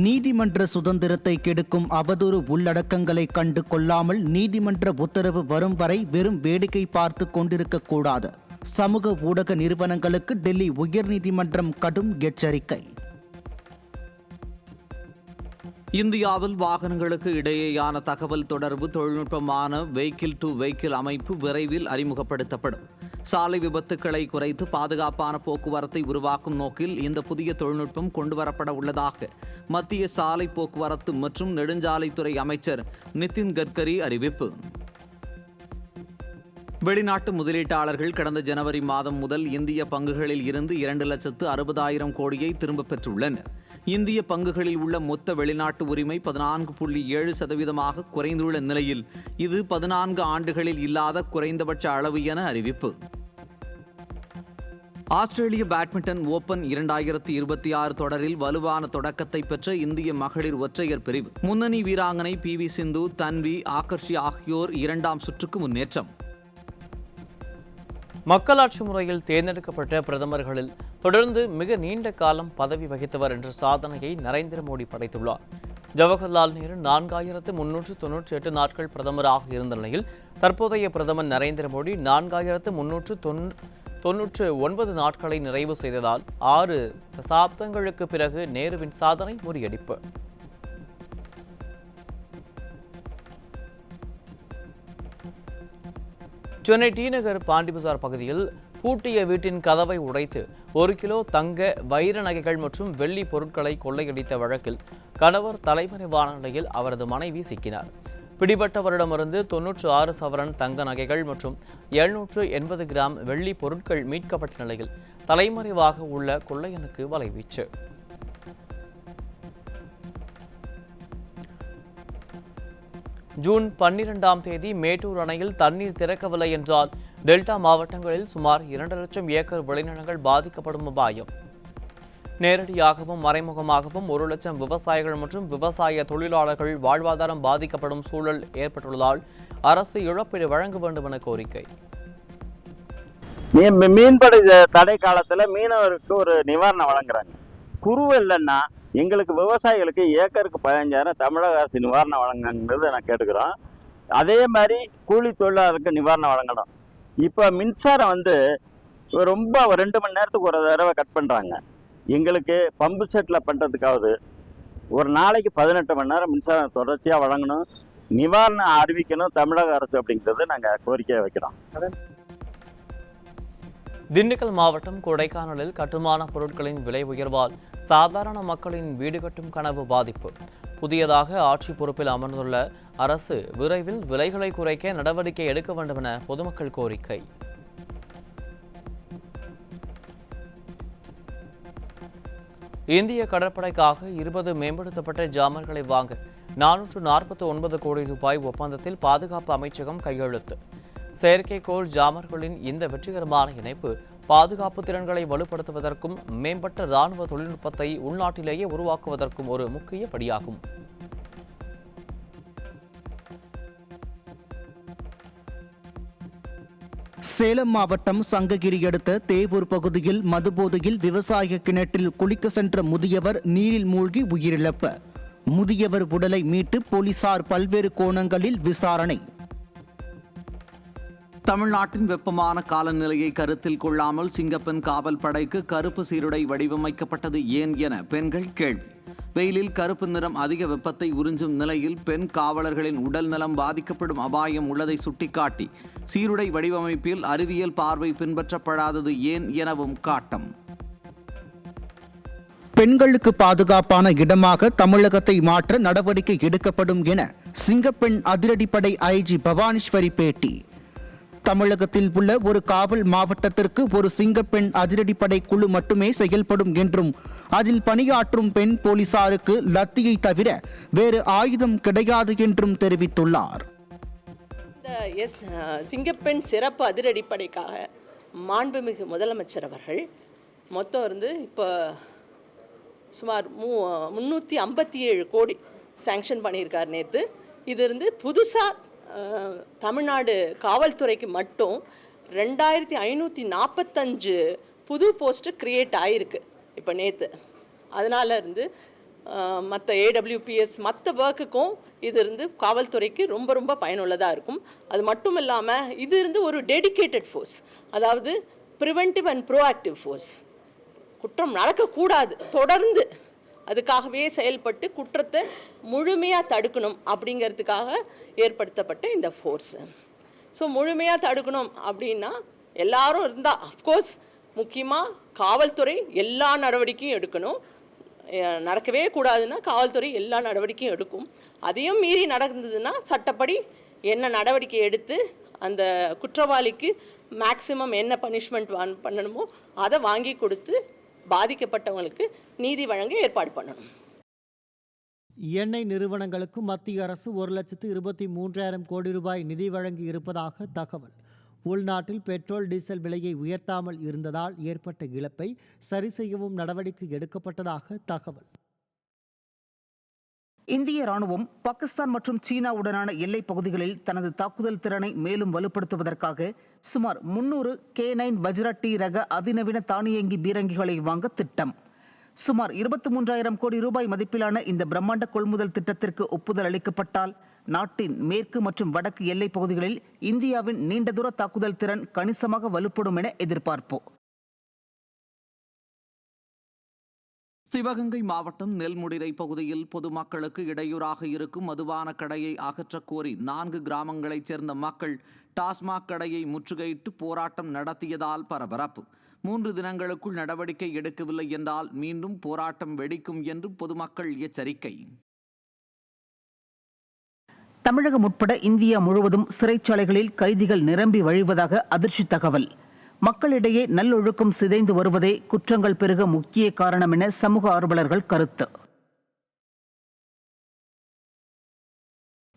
S6: நீதிமன்ற சுதந்திரத்தை கெடுக்கும் அவதூறு உள்ளடக்கங்களை கண்டு கொள்ளாமல் நீதிமன்ற உத்தரவு வரும் வரை வெறும் வேடிக்கை பார்த்து கொண்டிருக்க கூடாது. சமூக ஊடக நிறுவனங்களுக்கு டெல்லி உயர்நீதிமன்றம் கடும் எச்சரிக்கை.
S7: இந்தியாவில் வாகனங்களுக்கு இடையேயான தகவல் தொடர்பு தொழில்நுட்பமான வெஹிக்கிள் டு வெஹிக்கிள் அமைப்பு விரைவில் அறிமுகப்படுத்தப்படும். சாலை விபத்துக்களை குறைத்து பாதுகாப்பான போக்குவரத்தை உருவாக்கும் நோக்கில் இந்த புதிய தொழில்நுட்பம் கொண்டுவரப்பட உள்ளதாக மத்திய சாலை போக்குவரத்து மற்றும் நெடுஞ்சாலைத்துறை அமைச்சர் நிதின் கட்கரி அறிவிப்பு. வெளிநாட்டு முதலீட்டாளர்கள் கடந்த ஜனவரி மாதம் முதல் இந்திய பங்குகளில் இருந்து 2,60,000 கோடியை திரும்பப் பெற்றுள்ளனர். இந்திய பங்குகளில் உள்ள மொத்த வெளிநாட்டு உரிமை 14.7% குறைந்துள்ள நிலையில் இது 14 ஆண்டுகளில் இல்லாத குறைந்தபட்ச அளவு என அறிவிப்பு. ஆஸ்திரேலிய பேட்மிண்டன் ஓபன் 2026 தொடரில் வலுவான தொடக்கத்தை பெற்ற இந்திய மகளிர் ஒற்றையர் பிரிவு முன்னணி வீராங்கனை PV சிந்து, தன்வி, ஆகர்ஷி ஆகியோர் இரண்டாம் சுற்றுக்கு முன்னேற்றம்.
S1: மக்களாட்சி முறையில் தேர்ந்தெடுக்கப்பட்ட பிரதமர்களில் தொடர்ந்து மிக நீண்ட காலம் பதவி வகித்தவர் என்ற சாதனையை நரேந்திர மோடி படைத்துள்ளார். ஜவஹர்லால் நேரு 4398 நாட்கள் பிரதமராக இருந்த நிலையில் தற்போதைய பிரதமர் நரேந்திர மோடி 4399 நாட்களை நிறைவு செய்ததால் 6 தசாப்தங்களுக்கு பிறகு நேருவின் சாதனை முறியடிப்பு. சென்னை டி நகர் பாண்டிபசார் பகுதியில் பூட்டிய வீட்டின் கதவை உடைத்து 1 கிலோ தங்க, வைர நகைகள் மற்றும் வெள்ளி பொருட்களை கொள்ளையடித்த வழக்கில் கணவர் தலைமறைவான நிலையில் அவரது மனைவி சிக்கினார். பிடிபட்டவரிடமிருந்து 96 சவரன் தங்க நகைகள் மற்றும் 780 கிராம் வெள்ளி பொருட்கள் மீட்கப்பட்ட நிலையில் தலைமறைவாக உள்ள கொள்ளையனுக்கு வலைவீச்சு. ஜூன் 12ஆம் தேதி மேட்டூர் அணையில் தண்ணீர் திறக்கவில்லை என்றால் டெல்டா மாவட்டங்களில் சுமார் 2 லட்சம் ஏக்கர் விளைநிலங்கள் பாதிக்கப்படும் அபாயம். நேரடியாகவும் மறைமுகமாகவும் 1 லட்சம் விவசாயிகள் மற்றும் விவசாய தொழிலாளர்கள் வாழ்வாதாரம் பாதிக்கப்படும் சூழல் ஏற்பட்டுள்ளதால் அரசு இழப்பீடு வழங்க வேண்டும் என கோரிக்கை.
S8: மீன்பிடி தடை காலத்துல மீனவருக்கு ஒரு நிவாரணம் வழங்குறாங்க. குருவு இல்லைன்னா எங்களுக்கு விவசாயிகளுக்கு ஏக்கருக்கு 15,000 தமிழக அரசு நிவாரணம் வழங்குங்கிறது நான் கேட்டுக்கிறோம். அதே மாதிரி கூலி தொழிலாளருக்கு நிவாரணம் வழங்கணும். இப்போ மின்சாரம் ரொம்ப 2 மணி நேரத்துக்கு ஒரு தடவை கட் பண்ணுறாங்க. எங்களுக்கு பம்பு செட்டில் பண்ணுறதுக்காவது ஒரு நாளைக்கு 18 மணி நேரம் மின்சாரம் தொடர்ச்சியாக வழங்கணும், நிவாரணம் அறிவிக்கணும் தமிழக அரசு அப்படிங்கிறது நாங்கள் கோரிக்கையை வைக்கிறோம்.
S1: திண்டுக்கல் மாவட்டம் கொடைக்கானலில் கட்டுமான பொருட்களின் விலை உயர்வால் சாதாரண மக்களின் வீடு கட்டும் கனவு பாதிப்பு. புதியதாக ஆட்சி பொறுப்பில் அமர்ந்துள்ள அரசு விரைவில் விலைகளை குறைக்க நடவடிக்கை எடுக்க வேண்டும் என பொதுமக்கள் கோரிக்கை. இந்திய கடற்படைக்காக 20 மேம்படுத்தப்பட்ட ஜாமர்களை வாங்க 449 கோடி ரூபாய் ஒப்பந்தத்தில் பாதுகாப்பு அமைச்சகம் கையெழுத்து. செயற்கைக்கோள் ஜாமர்களின் இந்த வெற்றிகரமான இணைப்பு பாதுகாப்பு திறன்களை வலுப்படுத்துவதற்கும் மேம்பட்ட இராணுவ தொழில்நுட்பத்தை உள்நாட்டிலேயே உருவாக்குவதற்கும் ஒரு முக்கிய படியாகும்.
S6: சேலம் மாவட்டம் சங்ககிரி அடுத்த தேவூர் பகுதியில் மதுபோதையில் விவசாய கிணற்றில் குளிக்க சென்ற முதியவர் நீரில் மூழ்கி உயிரிழப்பு. முதியவர் உடலை மீட்டு போலீசார் பல்வேறு கோணங்களில் விசாரணை.
S7: தமிழ்நாட்டின் வெப்பமான காலநிலையை கருத்தில் கொள்ளாமல் சிங்கப்பெண் காவல் படைக்கு கருப்பு சீருடை வடிவமைக்கப்பட்டது ஏன் என பெண்கள் கேள்வி. வெயிலில் கருப்பு நிறம் அதிக வெப்பத்தை உறிஞ்சும் நிலையில் பெண் காவலர்களின் உடல் நலம் பாதிக்கப்படும் அபாயம் உள்ளதை சுட்டிக்காட்டி சீருடை வடிவமைப்பில் அறிவியல் பார்வை பின்பற்றப்படாதது ஏன் எனவும் காட்டம்.
S6: பெண்களுக்கு பாதுகாப்பான இடமாக தமிழகத்தை மாற்ற நடவடிக்கை எடுக்கப்படும் என சிங்கப்பெண் அதிரடிப்படை IG பவானீஸ்வரி பேட்டி. தமிழகத்தில் உள்ள ஒரு காவல் மாவட்டத்திற்கு ஒரு சிங்கப்பெண் அதிரடிப்படை குழு மட்டுமே செயல்படும் என்றும் அதில் பணியாற்றும் பெண் போலீசாருக்கு லத்தியை தவிர வேறு ஆயுதம் கிடையாது என்றும் தெரிவித்துள்ளார்.
S9: சிங்கப்பெண் சிறப்பு அதிரடிப்படைக்காக மாண்புமிகு முதலமைச்சர் அவர்கள் மொத்தம் இப்போ சுமார் 357 கோடி சாங்ஷன் பண்ணியிருக்கார் நேற்று. இது புதுசாக தமிழ்நாடு காவல்துறைக்கு மட்டும் 2545 புது போஸ்ட்டு கிரியேட் ஆகிருக்கு இப்போ நேற்று. அதனால் மற்ற AWPS மற்ற ஒர்க்குக்கும் இது காவல்துறைக்கு ரொம்ப ரொம்ப பயனுள்ளதாக இருக்கும். அது மட்டும் இல்லாமல் இது ஒரு டெடிகேட்டட் ஃபோர்ஸ், அதாவது ப்ரிவென்டிவ் அண்ட் ப்ரோஆக்டிவ் ஃபோர்ஸ். குற்றம் நடக்கக்கூடாது, தொடர்ந்து அதுக்காகவே செயல்பட்டு குற்றத்தை முழுமையாக தடுக்கணும் அப்படிங்கிறதுக்காக ஏற்படுத்தப்பட்ட இந்த ஃபோர்ஸு. ஸோ முழுமையாக தடுக்கணும் அப்படின்னா எல்லாரும் இருந்தால், அஃப்கோர்ஸ் முக்கியமாக காவல்துறை எல்லா நடவடிக்கையும் எடுக்கணும். நடக்கவே கூடாதுன்னா காவல்துறை எல்லா நடவடிக்கையும் எடுக்கும். அதையும் மீறி நடந்ததுன்னா சட்டப்படி என்ன நடவடிக்கை எடுத்து அந்த குற்றவாளிக்கு மேக்சிமம் என்ன பனிஷ்மெண்ட் பண்ணணுமோ அதை வாங்கி கொடுத்து பாதிக்கப்பட்டவங்களுக்கு நீதி வழங்க ஏற்பாடு பண்ணணும்.
S10: எண்ணெய் நிறுவனங்களுக்கு மத்திய அரசு 1,23,000 கோடி ரூபாய் நிதி வழங்கி இருப்பதாக தகவல். உள்நாட்டில் பெட்ரோல் டீசல் விலையை உயர்த்தாமல் இருந்ததால் ஏற்பட்ட இழப்பை சரி செய்யவும் நடவடிக்கை எடுக்கப்பட்டதாக தகவல்.
S6: இந்திய ராணுவம் பாகிஸ்தான் மற்றும் சீனாவுடனான எல்லைப் பகுதிகளில் தனது தாக்குதல் திறனை மேலும் வலுப்படுத்துவதற்காக சுமார் 300 K9 வஜ்ரா டி ரக அதிநவீன தானியங்கி பீரங்கிகளை வாங்க திட்டம். சுமார் 23,000 கோடி ரூபாய் மதிப்பிலான இந்த பிரம்மாண்ட கொள்முதல் திட்டத்திற்கு ஒப்புதல் அளிக்கப்பட்டால் நாட்டின் மேற்கு மற்றும் வடக்கு எல்லைப் பகுதிகளில் இந்தியாவின் நீண்ட தூர தாக்குதல் திறன் கணிசமாக வலுப்படும் என எதிர்பார்ப்பு.
S7: சிவகங்கை மாவட்டம் நெல்முடிரை பகுதியில் பொதுமக்களுக்கு இடையூறாக இருக்கும் மதுபான கடையை அகற்றக் கோரி 4 கிராமங்களைச் சேர்ந்த மக்கள் டாஸ்மாக் கடையை முற்றுகையிட்டு போராட்டம் நடத்தியதால் பரபரப்பு. 3 தினங்களுக்குள் நடவடிக்கை எடுக்கவில்லை என்றால் மீண்டும் போராட்டம் வெடிக்கும் என்று பொதுமக்கள் எச்சரிக்கை.
S6: தமிழகம் உட்பட இந்தியா முழுவதும் சிறைச்சாலைகளில் கைதிகள் நிரம்பி வழிவதாக அதிர்ச்சி தகவல். மக்களிடையே நல்லொழுக்கம் சிதைந்து வருவதே குற்றங்கள் பெருக முக்கிய காரணம் என சமூக ஆர்வலர்கள் கருத்து.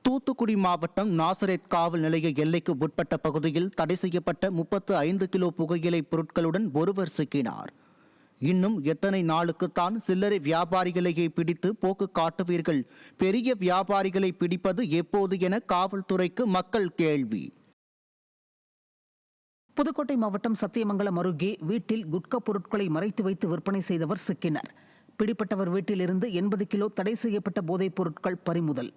S6: தூத்துக்குடி மாவட்டம் நாசரேத் காவல் நிலைய எல்லைக்கு உட்பட்ட பகுதியில் தடை செய்யப்பட்ட 35 கிலோ புகையிலை பொருட்களுடன் ஒருவர் சிக்கினார். இன்னும் எத்தனை நாளுக்குத்தான் சில்லறை வியாபாரிகளையே பிடித்து போக்கு காட்டுவீர்கள்? பெரிய வியாபாரிகளை பிடிப்பது எப்போது என காவல்துறைக்கு மக்கள் கேள்வி. புதுக்கோட்டை மாவட்டம் சத்தியமங்கலம் அருகே வீட்டில் குட்கா பொருட்களை மறைத்து வைத்து விற்பனை செய்தவர் சிக்கினர். பிடிப்பட்டவர் வீட்டில் இருந்து 80 கிலோ தடை செய்யப்பட்ட போதைப் பொருட்கள் பறிமுதல்.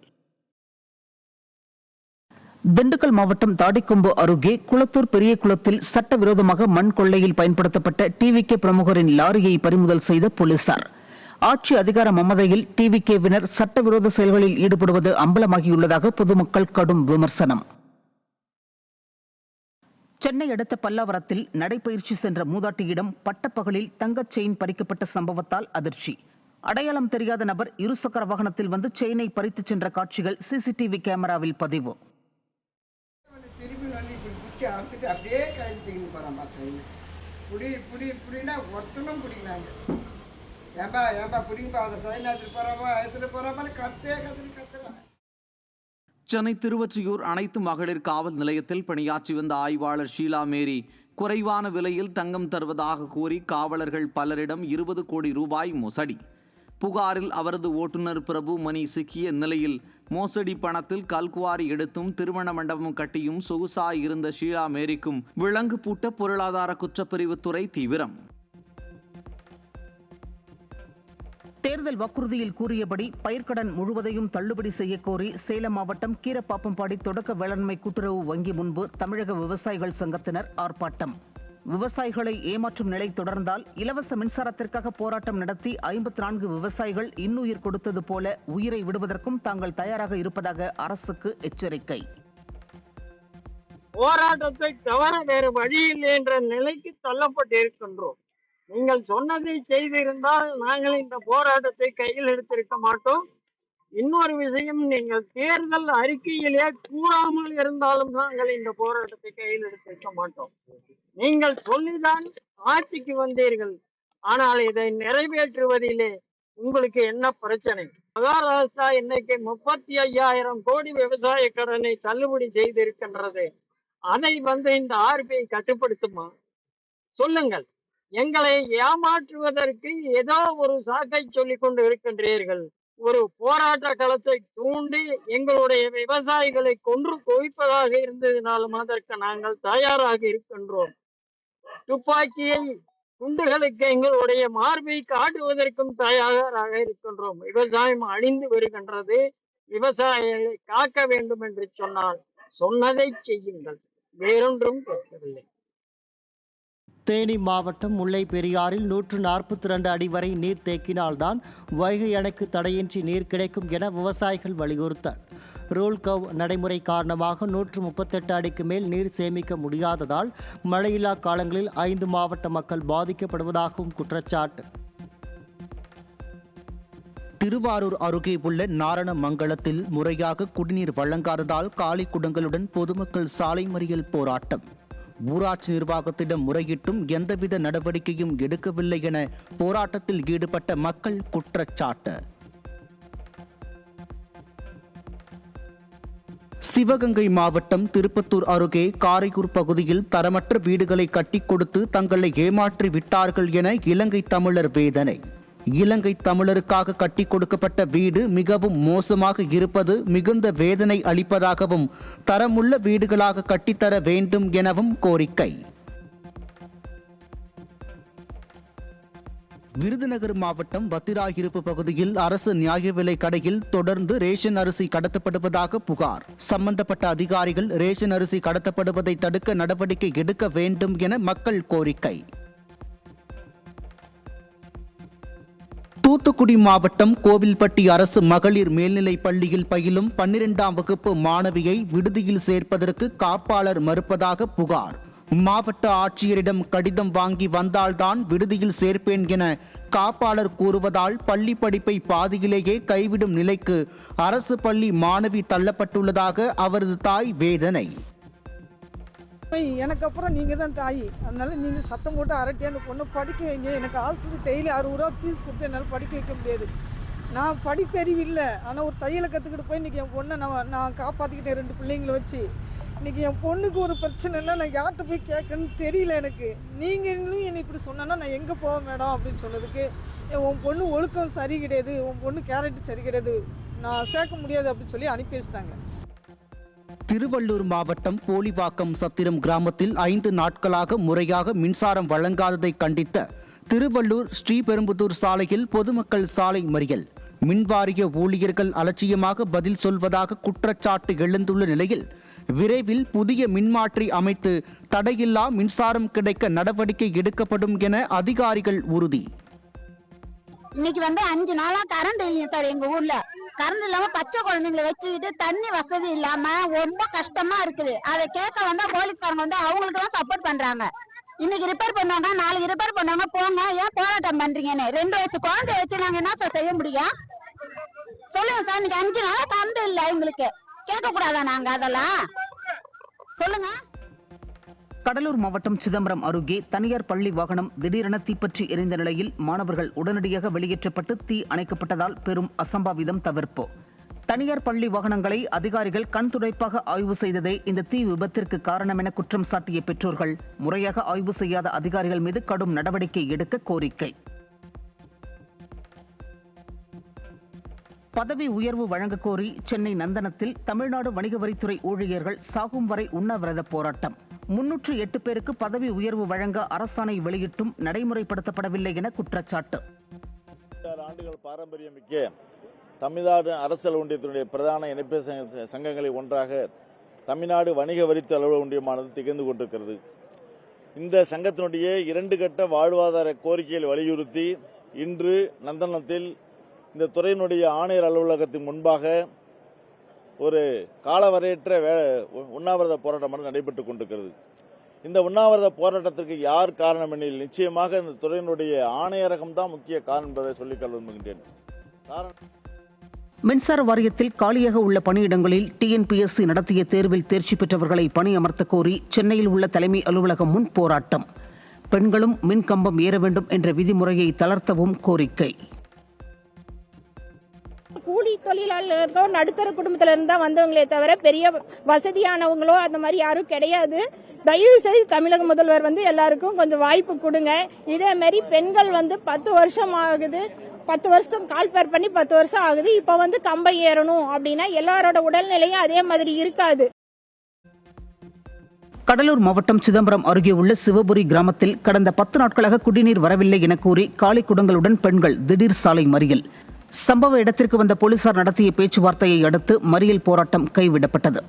S6: திண்டுக்கல் மாவட்டம் தாடிக்கொம்பு அருகே குளத்தூர் பெரிய குளத்தில் சட்டவிரோதமாக மண் கொள்ளையில் பயன்படுத்தப்பட்ட TVK பிரமுகரின் லாரியை பறிமுதல் செய்த போலீசார். ஆட்சி அதிகார மமதையில் TVKவினர் சட்டவிரோத செயல்களில் ஈடுபடுவது அம்பலமாகியுள்ளதாக பொதுமக்கள் கடும் விமர்சனம். சென்னை அடுத்த பல்லாவரத்தில் நடைபயிற்சி சென்ற மூதாட்டியிடம் பட்டப்பகலில் தங்கச் செயின் பறிக்கப்பட்ட சம்பவத்தால் அதிர்ச்சி. அடையாளம் தெரியாத நபர் இருசக்கர வாகனத்தில் வந்து செயினை பறித்துச் சென்ற காட்சிகள் CCTV கேமராவில் பதிவு.
S3: அப்படியே கழிச்சுக்கின்னு போகிறான் பசங்க. புடினா ஒருத்தனும் பிடிக்கிறாங்க. ஏன்பா பிடிப்பா அந்த சைனாத்துக்கு போகிறப்பா எடுத்துகிட்டு போகிறப்பா கத்துறான்.
S7: சென்னை திருவொற்றியூர் அனைத்து மகளிர் காவல் நிலையத்தில் பணியாற்றி வந்த ஆய்வாளர் ஷீலா மேரி குறைவான விலையில் தங்கம் தருவதாக கூறி காவலர்கள் பலரிடம் 20 கோடி ரூபாய் மோசடி. புகாரில் அவரது ஓட்டுநர் பிரபு மணி சிக்கிய நிலையில் மோசடி பணத்தில் கல்குவாரி எடுத்தும் திருமண மண்டபம் கட்டியும் சொகுசாய் இருந்த ஷீலா மேரிக்கும் விலங்கு பூட்ட பொருளாதார குற்றப்பிரிவு துறை தீவிரம்.
S6: தேர்தல் வாக்குறுதியில் கூறியபடி பயிர்க்கடன் முழுவதையும் தள்ளுபடி செய்ய கோரி சேலம் மாவட்டம் கீரப்பாப்பம்பாடி தொடக்க வேளாண்மை கூட்டுறவு வங்கி முன்பு தமிழக விவசாயிகள் சங்கத்தினர் ஆர்ப்பாட்டம். விவசாயிகளை ஏமாற்றும் நிலை தொடர்ந்தால் இலவச மின்சாரத்திற்காக போராட்டம் நடத்தி 54 விவசாயிகள் இன்னுயிர் கொடுத்தது போல உயிரை விடுவதற்கும் தாங்கள் தயாராக இருப்பதாக அரசுக்கு எச்சரிக்கை.
S11: போராட்டத்தை தவிர வேறு வழியில்லை என்ற நிலைக்கு தள்ளப்பட்டிருக்கின்றோம். நீங்கள் சொன்னதை செய்திருந்தால் நாங்கள் இந்த போராட்டத்தை கையில் எடுத்திருக்க மாட்டோம். இன்னொரு விஷயம், நீங்கள் தேர்தல் அறிக்கையிலே கூறாமல் இருந்தாலும் நாங்கள் இந்த போராட்டத்தை கையில் எடுத்திருக்க மாட்டோம். நீங்கள் சொல்லிதான் ஆட்சிக்கு வந்தீர்கள், ஆனால் இதை நிறைவேற்றுவதிலே உங்களுக்கு என்ன பிரச்சனை? மகாராஷ்டிரா இன்னைக்கு 35,000 கோடி விவசாய கடனை தள்ளுபடி செய்திருக்கின்றது. அதை இந்த RBI கட்டுப்படுத்துமா? சொல்லுங்கள். எங்களை ஏமாற்றுவதற்கு ஏதோ ஒரு சாக்கை சொல்லிக் கொண்டு இருக்கின்றீர்கள். ஒரு போராட்ட களத்தை தூண்டி எங்களுடைய விவசாயிகளை கொன்று குவிப்பதாக இருந்ததினாலும் அதற்கு நாங்கள் தயாராக இருக்கின்றோம். துப்பாக்கியை குண்டுகளுக்கு எங்களுடைய மார்பை காட்டுவதற்கும் தயாராக இருக்கின்றோம். விவசாயம் அழிந்து வருகின்றது. விவசாயிகளை காக்க வேண்டும் என்று சொன்னால் சொன்னதை செய்யுங்கள், வேறொன்றும் கேட்கவில்லை.
S10: தேனி மாவட்டம் முல்லை பெரியாறில் 142 அடி வரை நீர் தேக்கினால்தான் வைகை அணைக்கு தடையின்றி நீர் கிடைக்கும் என விவசாயிகள் வலியுறுத்தல். ரூல் கவ் நடைமுறை காரணமாக 138 அடிக்கு மேல் நீர் சேமிக்க முடியாததால் மழையில்லா காலங்களில் 5 மாவட்ட மக்கள் பாதிக்கப்படுவதாகவும் குற்றச்சாட்டு. திருவாரூர் அருகே உள்ள நாரணமங்கலத்தில் முறையாக குடிநீர் வழங்காததால் காலி குடங்களுடன் பொதுமக்கள் சாலை மறியல் போராட்டம். ஊராட்சி நிர்வாகத்திடம் முறையிட்டும் எந்தவித நடவடிக்கையும் எடுக்கவில்லை என போராட்டத்தில் ஈடுபட்ட மக்கள் குற்றச்சாட்டு.
S6: சிவகங்கை மாவட்டம் திருப்பத்தூர் அருகே காரையூர் பகுதியில் தரமற்ற வீடுகளை கட்டி கொடுத்து தங்களை ஏமாற்றி விட்டார்கள் என இலங்கை தமிழர் வேதனை. இலங்கை தமிழருக்காக கட்டி கொடுக்கப்பட்ட வீடு மிகவும் மோசமாக இருப்பது மிகுந்த வேதனை அளிப்பதாகவும் தரமுள்ள வீடுகளாக கட்டித்தர வேண்டும் எனவும் கோரிக்கை. விருதுநகர் மாவட்டம் வத்திராயிருப்பு பகுதியில் அரசு நியாய விலை கடையில் தொடர்ந்து ரேஷன் அரிசி கடத்தப்படுவதாக புகார். சம்பந்தப்பட்ட அதிகாரிகள் ரேஷன் அரிசி கடத்தப்படுவதை தடுக்க நடவடிக்கை எடுக்க வேண்டும் என மக்கள் கோரிக்கை. தூத்துக்குடி மாவட்டம் கோவில்பட்டி அரசு மகளிர் மேல்நிலைப் பள்ளியில் பயிலும் 12ஆம் வகுப்பு மாணவியை விடுதியில் சேர்ப்பதற்கு காப்பாளர் மறுப்பதாக புகார். மாவட்ட ஆட்சியரிடம் கடிதம் வாங்கி வந்தால்தான் விடுதியில் சேர்ப்பேன் என காப்பாளர் கூறுவதால் பள்ளி படிப்பை பாதியிலேயே கைவிடும் நிலைக்கு அரசு பள்ளி மாணவி தள்ளப்பட்டுள்ளதாக அவரது தாய் வேதனை.
S12: எனக்கு அப்புறம் நீங்கள் தான் தாய், அதனால நீங்கள் சத்தம் போட்டு அரட்டி அந்த பொண்ணை படிக்க வைங்க. எனக்கு ஹாஸ்டல் டெய்லி 60 ரூபா ஃபீஸ் கொடுத்து என்னால் படிக்க வைக்க முடியாது. நான் படிப்பறிவு இல்லை, ஆனால் ஒரு தையலை கற்றுக்கிட்டு போய் இன்றைக்கி என் பொண்ணை நான் காப்பாற்றிக்கிட்டேன் 2 பிள்ளைங்களை வச்சு. இன்றைக்கி என் பொண்ணுக்கு ஒரு பிரச்சனைனா நான் யார்கிட்ட போய் கேட்கணும்னு தெரியல எனக்கு. நீங்கள் இன்னும் என்னை இப்படி சொன்னா நான் எங்கே போவேன் மேடம் அப்படின்னு சொன்னதுக்கு, உன் பொண்ணு ஒழுக்கம் சரி கிடையாது, உன் பொண்ணு கேரக்டர் சரி கிடையாது, நான் சேர்க்க முடியாது அப்படின்னு சொல்லி அனுப்பி வச்சிட்டாங்க.
S6: திருவள்ளூர் மாவட்டம் போலிவாக்கம் சத்திரம் கிராமத்தில் 5 நாட்களாக முறையாக மின்சாரம் வழங்காததை கண்டித்த திருவள்ளூர் ஸ்ரீபெரும்புதூர் சாலையில் பொதுமக்கள் சாலை மறியல். மின்வாரிய ஊழியர்கள் அலட்சியமாக பதில் சொல்வதாக குற்றச்சாட்டு எழுந்துள்ள நிலையில் விரைவில் புதிய மின்மாற்றி அமைத்து தடையில்லா மின்சாரம் கிடைக்க நடவடிக்கை எடுக்கப்படும் என அதிகாரிகள் உறுதி.
S13: இன்னைக்கு 5 நாளா கரண்ட் இல்லையா சார் எங்க ஊர்ல. கரண்ட் இல்லாம பச்சை குழந்தைங்களை வச்சுக்கிட்டு தண்ணி வசதி இல்லாம ரொம்ப கஷ்டமா இருக்குது. அதை கேட்க போலீஸ்காரங்க அவங்களுக்கு தான் சப்போர்ட் பண்றாங்க. இன்னைக்கு ரிப்பேர் பண்ணுவாங்க, நாளைக்கு ரிப்பேர் பண்ணுவாங்க, போங்க ஏன் போராட்டம் பண்றீங்கன்னு. 2 வயசு குழந்தைய வச்சு நாங்க என்ன சார் செய்ய முடியும் சொல்லுங்க சார். இன்னைக்கு 5 நாளா கரண்ட் இல்ல, எங்களுக்கு கேட்க கூடாதா நாங்க அதெல்லாம் சொல்லுங்க.
S14: கடலூர் மாவட்டம் சிதம்பரம் அருகே தனியார் பள்ளி வாகனம் திடீரென தீப்பற்றி எரிந்த நிலையில் மாணவர்கள் உடனடியாக வெளியேற்றப்பட்டு தீ அணைக்கப்பட்டதால் பெரும் அசம்பாவிதம் தவிர்ப்பு. தனியார் பள்ளி வாகனங்களை அதிகாரிகள் கண்துடைப்பாக ஆய்வு செய்ததே இந்த தீ விபத்திற்கு காரணம் என குற்றம் சாட்டிய பெற்றோர்கள் முறையாக ஆய்வு செய்யாத அதிகாரிகள் மீது கடும் நடவடிக்கை எடுக்க கோரிக்கை. பதவி உயர்வு வழங்க கோரி சென்னை நந்தனத்தில் தமிழ்நாடு வணிக வரித்துறை ஊழியர்கள் சாகும் வரை உண்ணாவிரத போராட்டம். 308 பேருக்கு பதவி உயர்வு வழங்க அரசாணை வெளியிட்டும் நடைமுறைப்படுத்தப்படவில்லை என குற்றச்சாட்டு.
S15: 6 ஆண்டுகள் பாரம்பரியமிக்க தமிழ்நாடு அரசியல் ஒன்றியத்தினுடைய பிரதான இணைப்பு சங்கங்களில் ஒன்றாக தமிழ்நாடு வணிக வரித்துறை அலுவலக ஒன்றியமானது திகழ்ந்து கொண்டிருக்கிறது. இந்த சங்கத்தினுடைய 2 கட்ட வாழ்வாதார கோரிக்கைகளை வலியுறுத்தி இன்று நந்தனத்தில் இந்த துறையினுடைய ஆணையர் அலுவலகத்தின் முன்பாக ஒரு காலவரையற்ற உண்ணாவிரத போராட்டம் நடைபெற்றுக் கொண்டிருக்கிறது. இந்த உண்ணாவிரத போராட்டத்திற்கு யார் காரணம் எனில் நிச்சயமாக இந்த துறையினுடைய ஆணையரகம் தான் முக்கிய காரணம் என்பதை சொல்லிக்கொள்ள விரும்புகின்றேன்.
S14: மின்சார வாரியத்தில் காலியாக உள்ள பணியிடங்களில் டிஎன்பிஎஸ்சி நடத்திய தேர்வில் தேர்ச்சி பெற்றவர்களை பணி அமர்த்த கோரி சென்னையில் உள்ள தலைமை அலுவலகம் முன் போராட்டம். பெண்களும் மின்கம்பம் ஏற வேண்டும் என்ற விதிமுறையை தளர்த்தவும் கோரிக்கை.
S16: கூலி தொழிலாளர்களோ நடுத்தர குடும்பத்துல இருந்தா வந்தவங்களே தவிர பெரிய வசதியானவங்களோ அந்த மாதிரி யாரும் கிடையாது. தயவு செய்து தமிழக முதல்வர் எல்லாருக்கும் கொஞ்சம் வாய்ப்பு கொடுங்க. இதே மாதிரி பெண்கள் 10 வருஷம் ஆகுது, 10 வருஷம் கால்பேர் பண்ணி 10 வருஷம் ஆகுது. இப்ப கம்பம் ஏறணும் அப்படின்னா எல்லாரோட உடல்நிலையும் அதே மாதிரி இருக்காது.
S14: கடலூர் மாவட்டம் சிதம்பரம் அருகே உள்ள சிவபுரி கிராமத்தில் கடந்த 10 நாட்களாக குடிநீர் வரவில்லை என கூறி காலி குடங்களுடன் பெண்கள் திடீர் சாலை மறியல். சம்பவ இடத்திற்கு வந்த போலீசார் நடத்திய பேச்சுவார்த்தையை அடுத்து மறியல் போராட்டம் கைவிடப்பட்டது.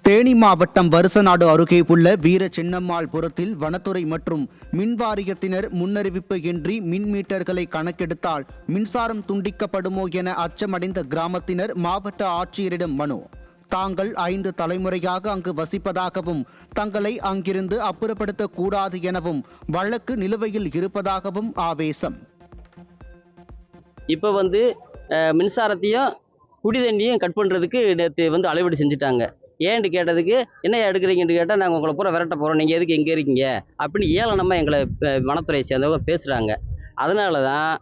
S6: தேனி மாவட்டம் வருசநாடு அருகே உள்ள வீர சின்னம்மாள்புரத்தில் வனத்துறை மற்றும் மின்வாரியத்தினர் முன்னறிவிப்பு இன்றி மின் மீட்டர்களை கணக்கெடுத்தால் மின்சாரம் துண்டிக்கப்படுமோ என அச்சமடைந்த கிராமத்தினர் மாவட்ட ஆட்சியரிடம் மனு. தாங்கள் 5 தலைமுறையாக அங்கு வசிப்பதாகவும் தங்களை அங்கிருந்து அப்புறப்படுத்தக் கூடாது எனவும் வழக்கு நிலுவையில் இருப்பதாகவும் ஆவேசம்.
S17: இப்போ மின்சாரத்தையும் குடி தண்ணியும் கட் பண்ணுறதுக்கு நேற்று அளவீடு செஞ்சுட்டாங்க. ஏன்னு கேட்டதுக்கு என்ன எடுக்கிறீங்கன்னு கேட்டால் நாங்கள் உங்களை பூரா விரட்ட போகிறோம், நீங்கள் எதுக்கு எங்கே இருக்கீங்க அப்படின்னு ஏளனமாக எங்களை வனத்துறையை சேர்ந்தவங்க பேசுகிறாங்க. அதனால தான்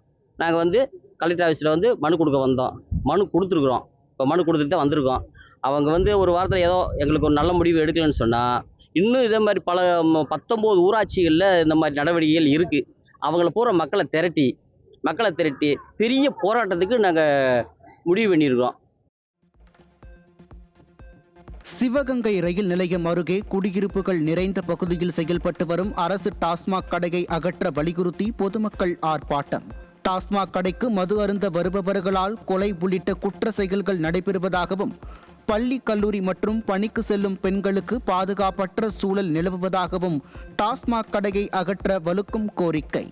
S17: நாங்கள் கலெக்டர் ஆஃபீஸில் மனு கொடுக்க வந்தோம். மனு கொடுத்துருக்குறோம். இப்போ மனு கொடுத்துட்டு தான் வந்திருக்கோம். அவங்க வந்து ஒரு வாரத்தில் ஏதோ எங்களுக்கு ஒரு நல்ல முடிவு எடுக்கலன்னு சொன்னால் இன்னும் இதே மாதிரி பல 19 ஊராட்சிகளில் இந்த மாதிரி நடவடிக்கைகள் இருக்குது. அவங்கள பூரா மக்களை திரட்டி பெரிய போராட்டத்துக்கு நாங்கள் முடிவு பண்ணியிருக்கோம்.
S6: சிவகங்கை ரயில் நிலையம் அருகே குடியிருப்புகள் நிறைந்த பகுதியில் செயல்பட்டு வரும் அரசு டாஸ்மாக் கடையை அகற்ற வலியுறுத்தி பொதுமக்கள் ஆர்ப்பாட்டம். டாஸ்மாக் கடைக்கு மது அருந்த வருபவர்களால் கொலை உள்ளிட்ட குற்ற செயல்கள் நடைபெறுவதாகவும், பள்ளி கல்லூரி மற்றும் பணிக்கு செல்லும் பெண்களுக்கு பாதுகாப்பற்ற சூழல் நிலவுவதாகவும் டாஸ்மாக் கடையை அகற்ற வலுக்கும் கோரிக்கை.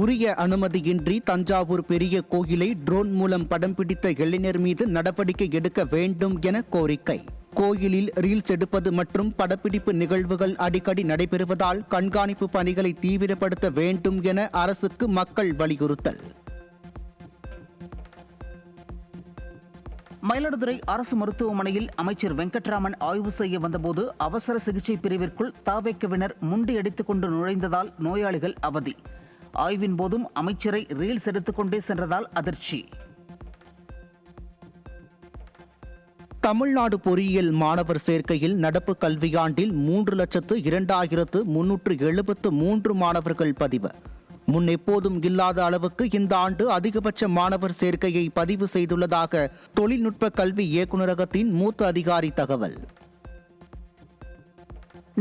S6: உரிய அனுமதியின்றி தஞ்சாவூர் பெரிய கோயிலை ட்ரோன் மூலம் படம் பிடித்த இளைஞர் மீது நடவடிக்கை எடுக்க வேண்டும் என கோரிக்கை. கோயிலில் ரீல்ஸ் எடுப்பது மற்றும் படப்பிடிப்பு நிகழ்வுகள் அடிக்கடி நடைபெறுவதால் கண்காணிப்பு பணிகளை தீவிரப்படுத்த வேண்டும் என அரசுக்கு மக்கள் வலியுறுத்தல்.
S14: மயிலாடுதுறை அரசு மருத்துவமனையில் அமைச்சர் வெங்கட்ராமன் ஆய்வு செய்ய வந்தபோது அவசர சிகிச்சை பிரிவிற்குள் தாவேக்கவினர் முண்டியடித்துக் கொண்டு நுழைந்ததால் நோயாளிகள் அவதி. ஆய்வின் போதும் அமைச்சரை ரீல்ஸ் எடுத்துக்கொண்டே சென்றதால் அதிர்ச்சி.
S6: தமிழ்நாடு பொறியியல் மாணவர் சேர்க்கையில் நடப்பு கல்வியாண்டில் 3,02,373 மாணவர்கள் பதிவு. முன் எப்போதும் இல்லாத அளவுக்கு இந்த ஆண்டு அதிகபட்ச மாணவர் சேர்க்கையை பதிவு செய்துள்ளதாக தொழில்நுட்ப கல்வி இயக்குநரகத்தின் மூத்த அதிகாரி தகவல்.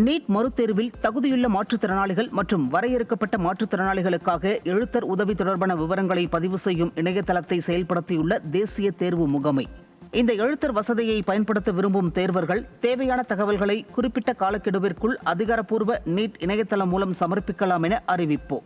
S14: நீட் மறுதேர்வில் தகுதியுள்ள மாற்றுத்திறனாளிகள் மற்றும் வரையறுக்கப்பட்ட மாற்றுத்திறனாளிகளுக்காக எழுத்தர் உதவி தொடர்பான விவரங்களை பதிவு செய்யும் இணையதளத்தை செயல்படுத்தியுள்ள தேசிய தேர்வு முகமை. இந்த எழுத்தர் வசதியை பயன்படுத்த விரும்பும் தேர்வர்கள் தேவையான தகவல்களை குறிப்பிட்ட காலக்கெடுவிற்குள் அதிகாரப்பூர்வ நீட் இணையதளம் மூலம் சமர்ப்பிக்கலாம் என அறிவிப்பு.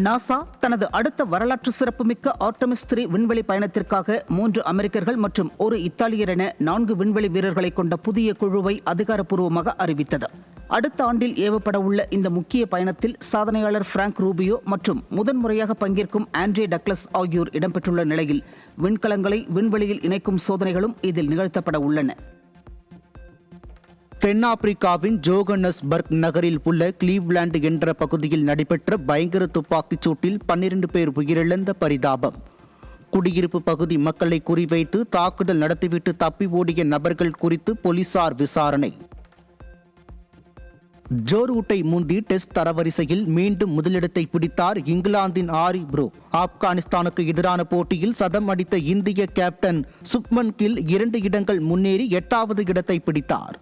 S14: நாசா தனது அடுத்த வரலாற்று சிறப்புமிக்க ஆர்டமிஸ் 3 விண்வெளி பயணத்திற்காக 3 அமெரிக்கர்கள் மற்றும் 1 இத்தாலியர் என 4 விண்வெளி வீரர்களை கொண்ட புதிய குழுவை அதிகாரப்பூர்வமாக அறிவித்தது. அடுத்த ஆண்டில் ஏவப்பட உள்ள இந்த முக்கிய பயணத்தில் சாதனையாளர் பிராங்க் ரூபியோ மற்றும் முதன்முறையாக பங்கேற்கும் ஆண்ட்ரே டக்ளஸ் ஆகியோர் இடம்பெற்றுள்ள நிலையில் விண்கலங்களை விண்வெளியில் இணைக்கும் சோதனைகளும் இதில் நிகழ்த்தப்பட உள்ளன.
S6: தென்னாப்பிரிக்காவின் ஜோகன்னஸ்பர்க் நகரில் உள்ள கிளீவ்லாந்து என்ற பகுதியில் நடைபெற்ற பயங்கர துப்பாக்கிச் சூட்டில் 12 பேர் உயிரிழந்த பரிதாபம். குடியிருப்பு பகுதி மக்களை குறிவைத்து தாக்குதல் நடத்திவிட்டு தப்பி ஓடிய நபர்கள் குறித்து போலீசார் விசாரணை. ஜோ ரூட்டை முந்தி டெஸ்ட் தரவரிசையில் மீண்டும் முதலிடத்தை பிடித்தார் இங்கிலாந்தின் ஆரி ப்ரோ. ஆப்கானிஸ்தானுக்கு எதிரான போட்டியில் சதம் அடித்த இந்திய கேப்டன் சுப்மன் கில் 2 இடங்கள் முன்னேறி 8வது இடத்தை பிடித்தார்.